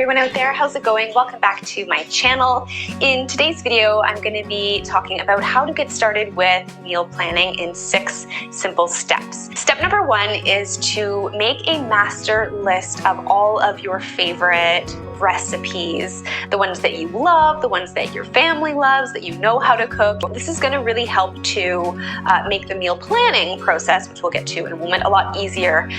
everyone out there, how's it going? Welcome back to my channel. In today's video, I'm going to be talking about how to get started with meal planning in 6 simple steps. Step number 1 is to make a master list of all of your favorite recipes, the ones that you love, the ones that your family loves, that you know how to cook. This is going to really help to make the meal planning process, which we'll get to in a moment, a lot easier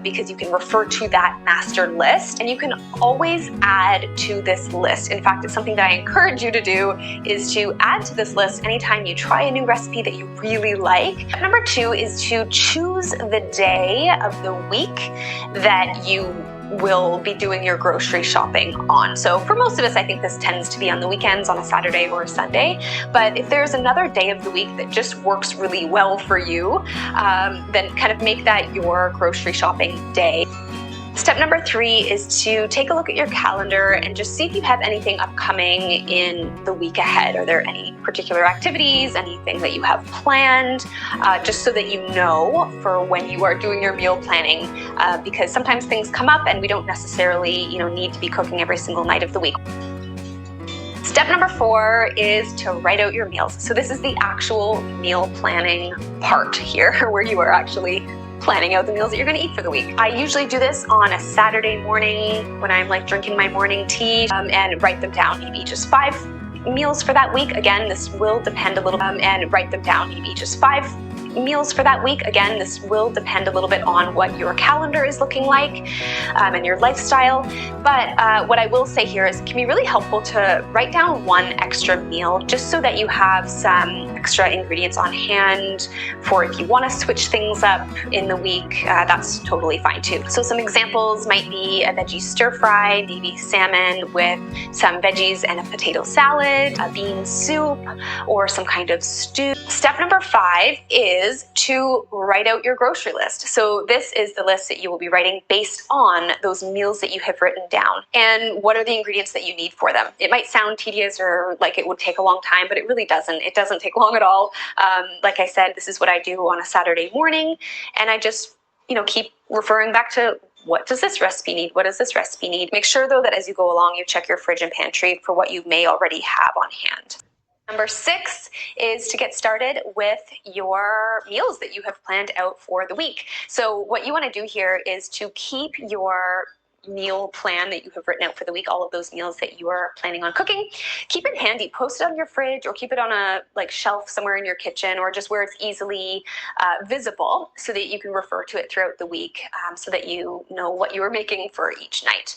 because you can refer to that master list and you can always add to this list. In fact, it's something that I encourage you to do, is to add to this list anytime you try a new recipe that you really like. Number 2 is to choose the day of the week that you will be doing your grocery shopping on. So for most of us, I think this tends to be on the weekends, on a Saturday or a Sunday. But if there's another day of the week that just works really well for you, then kind of make that your grocery shopping day. Step number 3 is to take a look at your calendar and just see if you have anything upcoming in the week ahead. Are there any particular activities, anything that you have planned, just so that you know for when you are doing your meal planning, because sometimes things come up and we don't necessarily, need to be cooking every single night of the week. Step number 4 is to write out your meals. So this is the actual meal planning part here, where you are actually planning out the meals that you're going to eat for the week. I usually do this on a Saturday morning when I'm drinking my morning tea, and write them down, maybe just 5 meals for that week. Again, this will depend a little, and write them down, maybe just 5 meals for that week. Again, this will depend a little bit on what your calendar is looking like and your lifestyle. But what I will say here is it can be really helpful to write down 1 extra meal just so that you have some extra ingredients on hand for if you want to switch things up in the week. That's totally fine too. So some examples might be a veggie stir fry, maybe salmon with some veggies and a potato salad, a bean soup, or some kind of stew. Step number 5 is to write out your grocery list. So this is the list that you will be writing based on those meals that you have written down. And what are the ingredients that you need for them? It might sound tedious or like it would take a long time, but it really doesn't. It doesn't take long at all. Like I said, this is what I do on a Saturday morning. And I just, keep referring back to, what does this recipe need? What does this recipe need? Make sure though that as you go along, you check your fridge and pantry for what you may already have on hand. Number 6 is to get started with your meals that you have planned out for the week. So what you want to do here is to keep your meal plan that you have written out for the week, all of those meals that you are planning on cooking, keep it handy. Post it on your fridge or keep it on a shelf somewhere in your kitchen, or just where it's easily visible so that you can refer to it throughout the week, so that you know what you are making for each night.